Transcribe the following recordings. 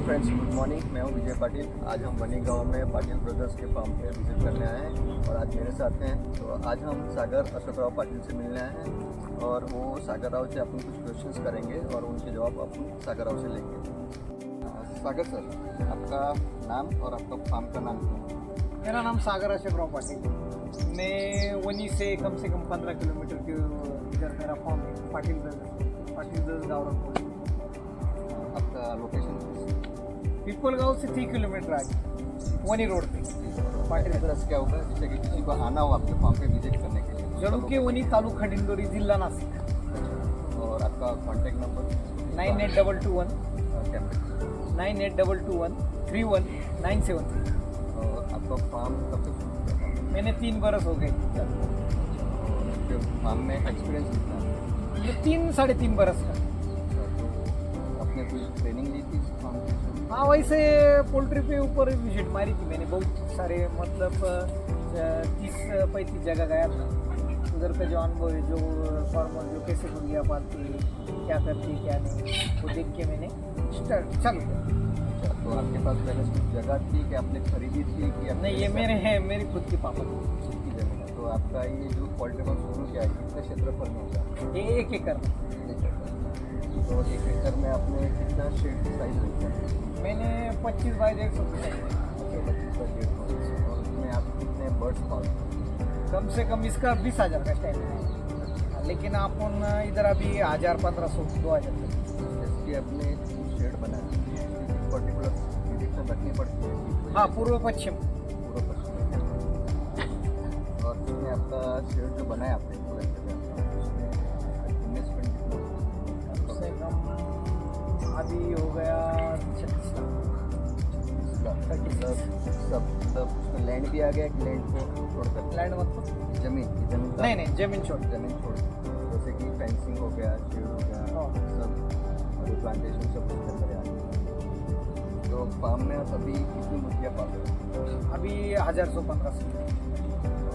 Hello friends, good morning. मैं हूं विजय पाटिल। आज हम वनी गांव में पाटिल ब्रदर्स के फार्म पे विजिट करने आए हैं और आज मेरे साथ हैं। तो आज हम सागर अशोकराव पाटिल से मिलने आए हैं और वो सागर राव से अपन कुछ क्वेश्चंस करेंगे और उनके जवाब अपन सागर राव से लेंगे। सागर सर, आपका नाम और आपका फार्म का नाम क्या है? मेरा नाम सागर अशोकराव पाटिल। मैं वनी से कम 15 किलोमीटर के इधर मेरा फॉर्म है, पाटिल ब्रदर्स गाँव। आपका लोकेशन पिपलगांव से 3 किलोमीटर आगे वनी रोड पे पाटिल ब्रदर्स क्या होगा, जिससे कि किसी को आना हो आपके फार्म पे विजिट करने के लिए? जळुके वनी तालुका खंडिंदोरी जिल्हा नाशिक। और आपका कॉन्टैक्ट नंबर 9822 31973। और आपका फार्म कब से शुरू किया था? मैंने 3 बरस हो गए। और फार्म में एक्सपीरियंस कितना है? ये 3-3.5 बरस का। तो आपने कोई ट्रेनिंग ली थी इस फार्म की? हाँ, वैसे पोल्ट्री पे ऊपर विजिट मारी थी मैंने। बहुत सारे मतलब 30-35 जगह गया था। उधर का जो अनुभव है, जो फार्मर जो कैसे मुर्गियाँ पालती है, क्या करती है क्या नहीं, वो देख के मैंने चालू किया। अच्छा, तो आपके पास पहले से कुछ जगह थी कि आपने खरीदी थी कि नहीं, ये मेरे हैं, मेरी खुद की पापा खुद की जमीन है? तो आपका ये जो पोल्ट्री फार्म शुरू किया है कितने क्षेत्रफल में होता है? ये 1 एकड़। तो 1 एकड़ में आपने कितना शेड साइज रखा है? मैंने 25 बाई 100 और उसमें आप कितने बर्ड्स पालते हैं? कम से कम इसका 20,000 का स्टैंड है, लेकिन अपन इधर अभी 1,000-1,500 2,000 जैसे कि आपने शेड बनाया पर्टिकुलर डिरेक्शन रखनी पड़ती है? हाँ, पूर्व पश्चिम। पूर्व पश्चिम में। और उसमें आपका शेड जो बनाया आपने पूरा इन्वेस्टमेंट कितना हुआ? कम से कम अभी हो गया 36 लाख। सब उसमें लैंड भी आ गया कि लैंड को छोड़कर? लैंड मतलब जमीन नहीं, जमीन छोड़। जमीन छोड़, जैसे कि फेंसिंग हो गया, शेड हो गया, सब और प्लांटेशन सब उसके अंदर आ गया। तो फार्म में आप अभी कितनी मुर्गियाँ पाल रहे हो? अभी 1,115।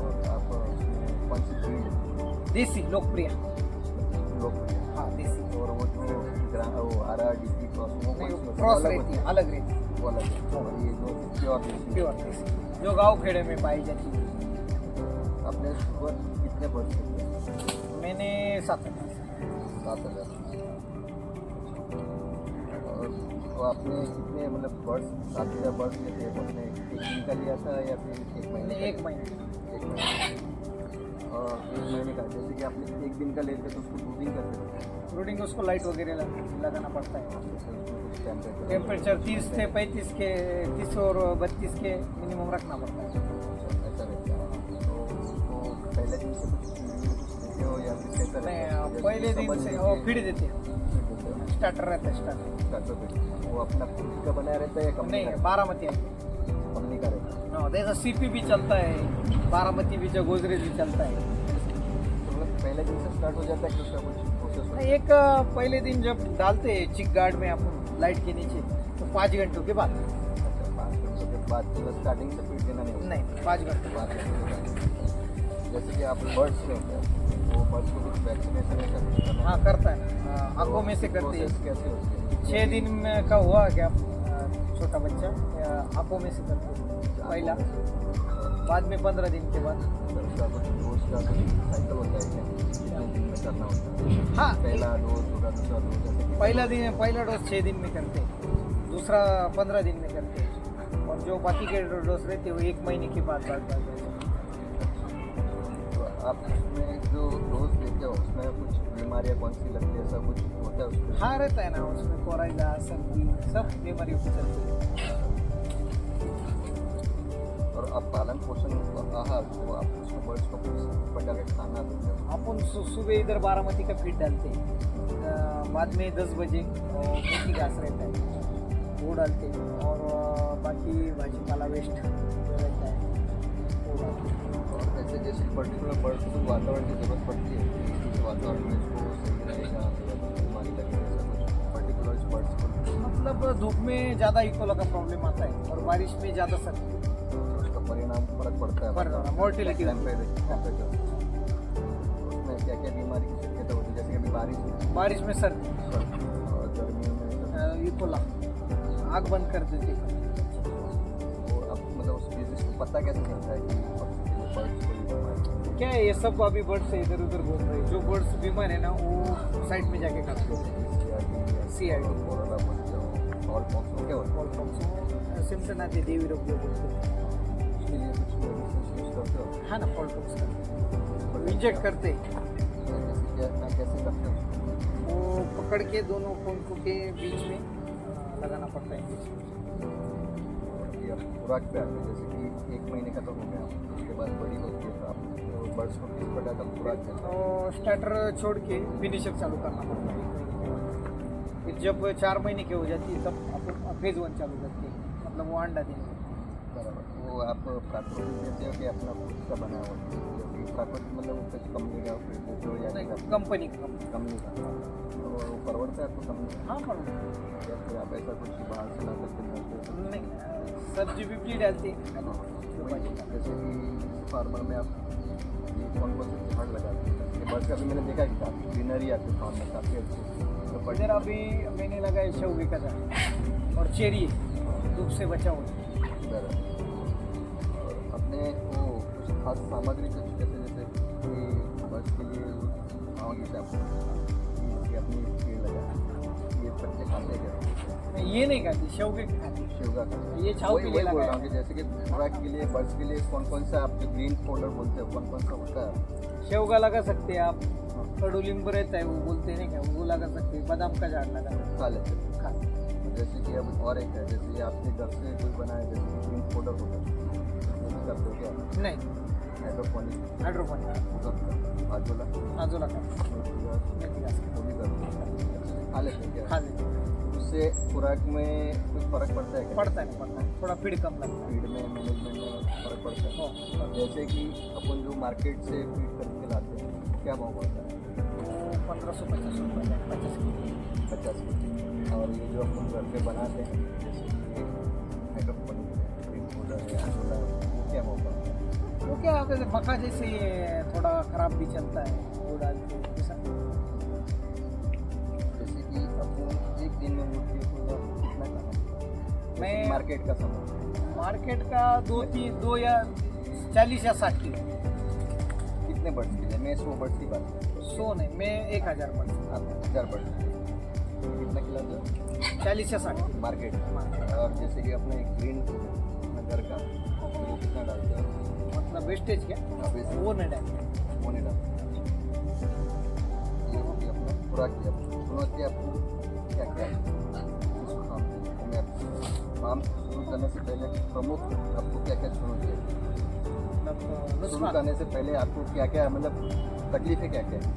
और आप उसमें कौन सी ब्रीड? देसी लोकप्रिय। लोकप्रिय? हाँ, देसी। और वो जो वो RRDP क्रॉस, वो क्रॉस रहती है, अलग रहती है। वो अलग है। और ये जो प्योर देसी जो गाँव खेड़े में पाई जाती है। आपने शुरुआत कितने बर्ड्स किए? मैंने 7,000। 7,000। और तो आपने कितने मतलब बर्ड्स 7,000 बर्ड्स लिए थे? आपने 1 दिन का लिया था या फिर 1 महीने? 1 महीने। 1 महीने। और 1 महीने का, जैसे कि आपने 1 दिन का लेते तो उसको ब्रूडिंग करते थे? ब्रूडिंग उसको लाइट वगैरह लगाना पड़ता है। टेम्परेचर टेम्परेचर 30 से 35 के, 30 और 32 के मिनिमम रखना पड़ता है। ऐसा रहता है। तो उसको पहले दिन से कुछ देते हो या फिर कैसा रहता है? नहीं, पहले दिन से वो फीड देते हैं। स्टार्टर रहता है, स्टार्टर। वो अपना खुद का बनाया रहता है या कंपनी नहीं, का? बारामती है। कंपनी का रहता है। जैसा CP भी चलता है, बारामती भी, गोदरेज भी चलता है। तो मतलब पहले दिन से स्टार्ट हो जाता है कि उसका कुछ प्रोसेस होता है? एक पहले दिन जब डालते हैं चिक गार्ड में अपन लाइट के नीचे, तो 5 घंटों के बाद। अच्छा, 5 घंटों के बाद मतलब स्टार्टिंग से फीड देना नहीं होता? नहीं, 5 घंटे। 5 घंटे के बाद। जैसे कि आप बर्ड्स में होता है, वो बर्ड्स को कुछ वैक्सीनेशन ऐसा कुछ करना? हाँ, करता है। आंखों में से करते हैं। प्रोसेस कैसे होती है? 6 दिन में का हुआ क्या छोटा बच्चा, आंखों में से करते हैं पहला, बाद में 15 दिन के बाद। उसका कुछ डोज का कुछ साइकिल होता है क्या? कितने दिन में करना होता है? हाँ, पहला डोज होगा, दूसरा डोज, जैसे कि पहला डोज 6 दिन में करते हैं, दूसरा 15 दिन में करते हैं, और जो बाकी के डोज रहते हैं वो 1 महीने के बाद तो आप उसमें जो डोज देते हो उसमें कुछ बीमारियाँ कौन सी लगती है, ऐसा कुछ होता है उसमें? हाँ, रहता है ना उसमें, कोराइला, सर्दी, सब बीमारियों को चलती है। और आप पालन पोषण आहार तो आप उसमें बर्ड्स को कुछ पका के खाना देते हो? अपन सुबह इधर बारामती का फीड डालते हैं, बाद में 10 बजे मोटी घास रहता है वो डालते हैं, और बाकी भाजीपाला वेस्ट जो रहता है वो डालते हैं। और ऐसे जैसे पर्टिकुलर बर्ड्स को वातावरण की जरूरत पड़ती है कि इस वातावरण में इसको सही रहेगा या कुछ बीमारी लगेगी, ऐसा कुछ पर्टिकुलर बर्ड्स को? मतलब धूप में ज़्यादा इकोला का प्रॉब्लम आता है और बारिश में ज़्यादा सर्दी, उसका परिणाम फर्क पड़ता है? मोर्टिलिटी टेम्परेचर उसमें क्या क्या बीमारी की शक्यता होती है? जैसे कि अभी बारिश में सर्दी, और गर्मियों में इकोला, आग बंद कर देते हैं। वो अब मतलब उस बिजनेस को पता कैसे चलता है कि बर्ड्स को भी बीमारी है? क्या है, ये सब अभी बर्ड्स से इधर उधर घूम रहे हैं। जो बर्ड्स बीमार है ना वो साइड में जाके खाते हैं। CRD कोरोना बोलते हो और पॉक्स क्या होता है सिम्टन आते देवी रोग जो बोलते हैं। उसके लिए कुछ मेडिसिन यूज करते हो? हाँ ना, पॉक्स का इंजेक्ट करते हैं। कैसे करते हो? वो पकड़ के दोनों कोन के बीच में लगाना पड़ता है इंजेक्शन। या खुराक पे आते हैं, जैसे कि 1 महीने का तो हो गया, उसके बाद बड़ी होती है तो आप बर्ड्स को किस प्रकार का खुराक देते हो? और स्टार्टर छोड़ के फिनिशर चालू करना पड़ता है 1 महीने के बाद। फिर जब 4 महीने की हो जाती है तब अपन फेज 1 चालू करते हैं, मतलब वो अंडा देंगे। बराबर। वो आप प्राकृतिक देते हो कि अपना खुद का बना हुआ? क्योंकि प्राकृतिक मतलब वो कुछ कंपनी का फिर देते हो या नहीं, नहीं कंपनी का कंपनी का? तो वो परवड़ता है आपको कंपनी का? हाँ पर या फिर आप ऐसा कुछ बाहर से ला करके डालते हो? नहीं, सब्जी बिब्जी डालते हैं। वही, जैसे कि फार्मर में आप ये कौन कौन से झाड़ लगाते हैं? ये बर्ड्स का भी मैंने देखा कि काफ़ी ग्रीनरी आपके फार्म में काफ़ी अच्छी तो इधर अभी मैंने लगाया शौगे का झाड़ और चेरी धूप से बचा हुआ। इधर और अपने वो कुछ खास सामग्री कुछ कैसे जैसे कि बर्ड्स के लिए खाओगे क्या कि अपनी पेड़ लगा ये पत्ते खाते क्या? मैं ये नहीं खाती, शौगे का खाती। शिवगा का ये छाव के लिए बोल लगाया रहा हूँ कि जैसे कि खुराक के लिए बर्ड्स के लिए कौन कौन सा आप जो ग्रीन पाउडर बोलते हो कौन कौन सा होता है? शौगा लगा सकते हैं आप, कड़ू नींबू रहता है वो बोलते हैं क्या, वो लगा सकते हैं। बादाम का झाड़ लगा खा लेते हैं। खा जैसे कि अब और एक है, जैसे आपके घर से कोई बनाया जैसे कि ग्रीन पाउडर होता है वो भी करते हो क्या? नहीं, हाइड्रोपोनिक हाइड्रोपोनिक आजोला आजोला का मेथी घास वो भी करते हो? खा लेते हो क्या? खा लेते हैं। उससे खुराक में कुछ फर्क पड़ता है क्या? पड़ता है, पड़ता है, थोड़ा फीड कम लगता है। फीड में मैनेजमेंट में फर्क पड़ता है? हाँ, जैसे कि अपन जो मार्केट से फीड खरीद के लाते हैं क्या भाव पड़ता है? वो 1550 रुपये का 50 की। 50 और ये जो अपन घर पे बनाते हैं जैसे कि हाइड्रोपोनिक ग्रीन पाउडर है आजोला वो क्या भाव पड़ता है? वो क्या अगर मक्का जैसे ये थोड़ा खराब भी चलता है वो डालते हैं ऐसा। जैसे कि अपन एक दिन में वो कितना खाना मैं मार्केट का समय मार्केट का 2 या 40 या 60 किलो। कितने बर्ड्स के लिए? मैं 100 बर्ड्स की बात कर 100 नहीं, मैं 1000 पर रहा हूँ। 1000 बर्ड्स कितना खिलाते हो? 40 या 60 मार्केट और जैसे कि अपना एक ग्रीन अपना घर का तो वो कितना डालते हो? मतलब वेस्टेज क्या आप इसे वो नहीं डालते। वो नहीं डालते। ये हो गया अपना खुराक किया सुनो कि आपको क्या क्या इस फार्म शुरू करने से पहले प्रमुख आपको क्या क्या चुनौती है? मतलब शुरू नुकसान करने से पहले आपको क्या क्या मतलब तकलीफें क्या क्या है?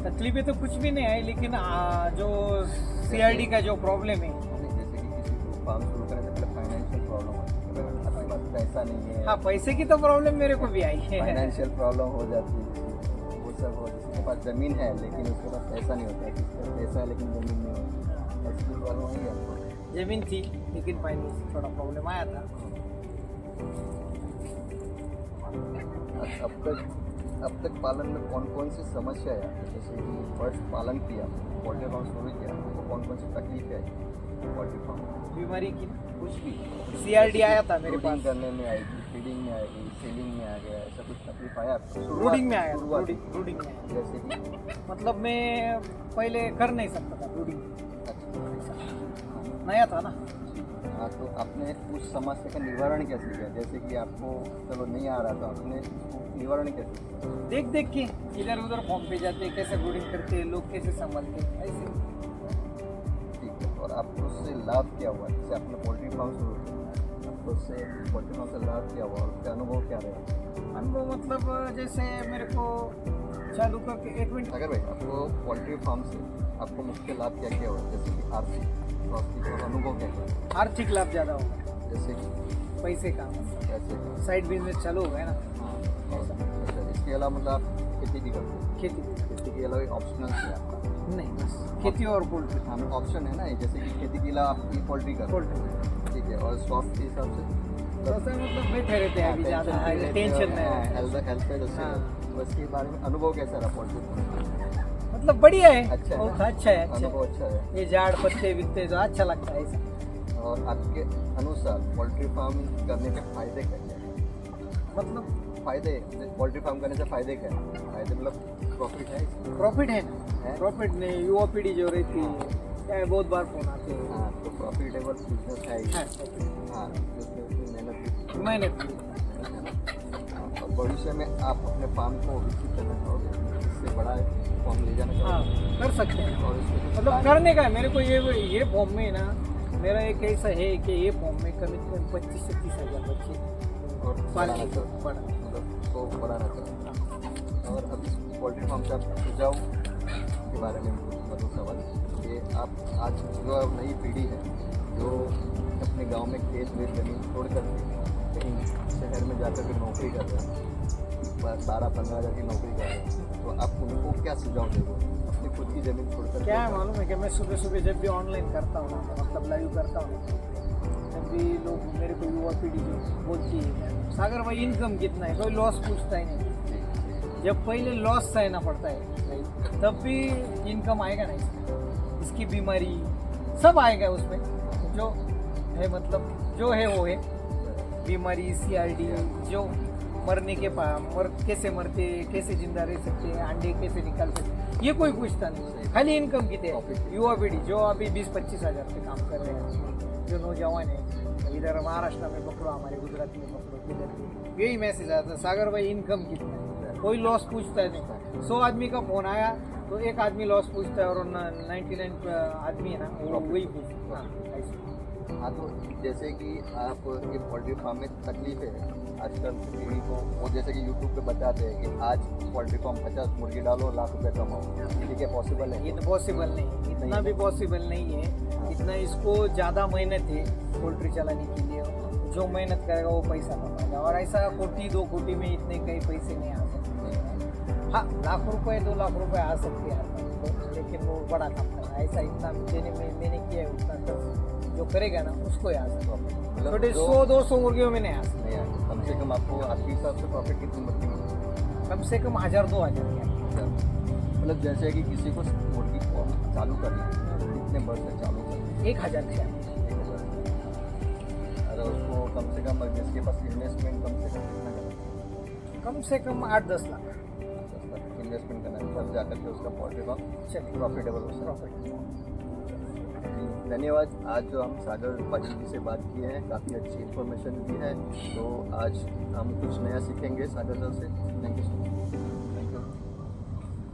तकलीफें तो कुछ भी नहीं आई, लेकिन जो CRD का जो प्रॉब्लम है। जैसे कि किसी को फार्म शुरू करने से पहले फाइनेंशियल प्रॉब्लम होती है, आपके पास पैसा नहीं है, हाँ, पैसे की तो प्रॉब्लम मेरे को भी आई है। फाइनेंशियल प्रॉब्लम हो जाती है जिससे वो सब हो, जिसके पास ज़मीन है लेकिन उसके पास पैसा नहीं होता है, किसके पास पैसा है लेकिन ज़मीन नहीं होती, ऐसी कोई प्रॉब्लम नहीं है आपको? जमीन थी लेकिन फाइनेंस थोड़ा प्रॉब्लम आया था। अब तक पालन में कौन कौन सी समस्या है? जैसे कि बर्ड्स पालन किया, पोल्ट्री फार्म शुरू किया तो कौन कौन सी तकलीफ है पोल्ट्री फार्म? बीमारी की कुछ भी CRD आया था मेरे ब्रूडिंग पास। करने में आएगी, फीडिंग में आएगी, सेलिंग में आ गया, ऐसा कुछ तकलीफ आया आपको? ब्रूडिंग में आया, शुरुआत ब्रूडिंग में आया। जैसे कि मतलब मैं पहले कर नहीं सकता था ब्रूडिंग, अच्छा नया था ना। हाँ, तो आपने उस समस्या का निवारण कैसे किया? जैसे कि आपको चलो नहीं आ रहा था, आपने निवारण कैसे किया? देख के इधर उधर फॉर्म पे जाते, कैसे ब्रूडिंग करते हैं लोग, कैसे संभालते हैं, ऐसे। ठीक है, और आपको उससे लाभ क्या हुआ? जैसे आपने पोल्ट्री फार्म शुरू किया, आपको उससे पोल्ट्री फार्म से लाभ क्या हुआ और उसका अनुभव क्या रहा? अनुभव मतलब जैसे मेरे को चालू करके 1 मिनट। अगर भाई आपको पोल्ट्री फार्म से आपको मुख्य लाभ क्या क्या हुआ? जैसे कि आर्थिक स्वास्थ्य और अनुभव क्या क्या? आर्थिक लाभ ज़्यादा होगा, जैसे कि पैसे का, कैसे? साइड बिजनेस चालू हो गया ना। अच्छा, इसके अलावा मतलब आप खेती भी करते हैं? खेती के अलावा ऑप्शनल है आपका? नहीं, बस खेती और पोल्ट्री। हाँ, ऑप्शन है ना ये, जैसे कि खेती के अलावा आप ये पोल्ट्री करते हैं, ठीक है, और स्वास्थ्य के हिसाब से तो सर मतलब बैठे रहते हैं अभी, ज़्यादा टेंशन नहीं है। हेल्थ पे हाँ। तो इसके बारे में अनुभव कैसा रहा पोल्ट्री? मतलब बढ़िया है, अच्छा है बहुत ना? अच्छा है, अच्छा अनुभव है। अच्छा है। ये झाड़ पत्ते वित्ते जो अच्छा लगता है ऐसा। और आपके अनुसार पोल्ट्री फार्म करने के फायदे क्या क्या हैं? मतलब फायदे, पोल्ट्री फार्म करने से फायदे क्या है? फायदे मतलब प्रॉफिट है इसमें? प्रॉफिट है ना, है? प्रॉफिट नहीं, युवा पीढ़ी जो रहती है क्या है, बहुत बार फोन आते हैं। हाँ, तो प्रॉफिटेबल बिजनेस है ये। हाँ, हाँ, जिसमें इतनी मेहनत भी मेहनत हाँ, और भविष्य में आप अपने फार्म को विकसित करना चाहोगे, इससे बड़ा फार्म ले जाना हाँ चाहोगे कर सकते हैं, और इसमें कुछ मतलब plan- करने का है मेरे को। ये फॉर्म में ना मेरा एक ऐसा है कि ये फॉर्म में कम से कम 25 से 30 हज़ार बच्चे और पालने बढ़ाना को चाहोगे, बढ़ा। मतलब को बढ़ाना चाहोगे। और अब इस पोल्ट्री फार्म का सुझाव के बारे में मतलब सवाल कि आप आज जो नई पीढ़ी है जो अपने गांव में खेत में जमीन छोड़ कर कहीं शहर में जाकर के नौकरी कर रहे हैं, 12-15 हज़ार की नौकरी कर रहे हैं, तो आप उनको क्या सुझाव देंगे अपनी खुद की ज़मीन छोड़कर? क्या है मालूम है कि मैं सुबह सुबह जब भी ऑनलाइन करता हूँ, मतलब लाइव करता हूँ, तब भी लोग मेरे को युवा पीढ़ी जो बोलती है सागर भाई इनकम कितना है, कोई लॉस पूछता ही नहीं। जब पहले लॉस सहना पड़ता है तब भी इनकम आएगा ना इसमें, इसकी बीमारी सब आएगा उसमें जो है, मतलब जो है वो है बीमारी, CRD, जो मरने के कैसे मरते, कैसे जिंदा रह सकते हैं, अंडे कैसे निकाल सकते, ये कोई पूछता नहीं। खाली इनकम कितने है। युवा पीढ़ी जो अभी 20-25 हज़ार पे काम कर रहे हैं, जो नौजवान है, इधर महाराष्ट्र में पकड़ो, हमारे गुजरात में पकड़ो, किधर भी यही मैसेज आता है, सागर भाई इनकम कितना है, कोई लॉस पूछता है नहीं। 100 आदमी का फोन आया तो एक आदमी लॉस पूछता है और 99 आदमी है ना वो वही पूछता है। ऐसे। हाँ, तो जैसे कि आप ये पोल्ट्री फार्म में तकलीफ है आजकल पीढ़ी को, वो जैसे कि यूट्यूब पे बताते हैं कि आज पोल्ट्री फार्म 50 मुर्गी डालो लाख रुपए कमाओ, ठीक है, पॉसिबल है? ये तो पॉसिबल नहीं, इतना भी पॉसिबल नहीं है। इतना इसको ज़्यादा मेहनत है पोल्ट्री चलाने के लिए, जो मेहनत करेगा वो पैसा कमाएगा, और ऐसा 1-2 कोटी में इतने कई पैसे नहीं आ सकते। हाँ, लाख रुपए 2 लाख रुपए आ सकते हैं, लेकिन वो बड़ा काम करना है, ऐसा इतना मैंने किया है उतना तो जो करेगा ना उसको ही आ सकता है। छोटे 100-200 मुर्गियों में नहीं आ सकते। नहीं यार, कम से कम आपको आपके हिसाब से प्रॉफिट कितनी मुर्गी में? कम से कम 1000-2000 का। मतलब जैसे कि किसी को मुर्गी फार्म चालू करना है, कितने वर्ष से चालू करना है? 1000 का। 1000। अगर उसको कम से कम, जिसके पास इन्वेस्टमेंट कम से कम कितना करना है? कम से कम 8-10 लाख इन्वेस्टमेंट करना है, तब जाकर के उसका पोल्ट्री फार्म चलिए प्रॉफिटेबल हो सकता प्रॉफिट। है। धन्यवाद। आज जो हम सागर पाटिल जी से बात किए हैं, काफ़ी अच्छी इन्फॉर्मेशन दी है, तो आज हम कुछ नया सीखेंगे सागर सर से। Thank you so much.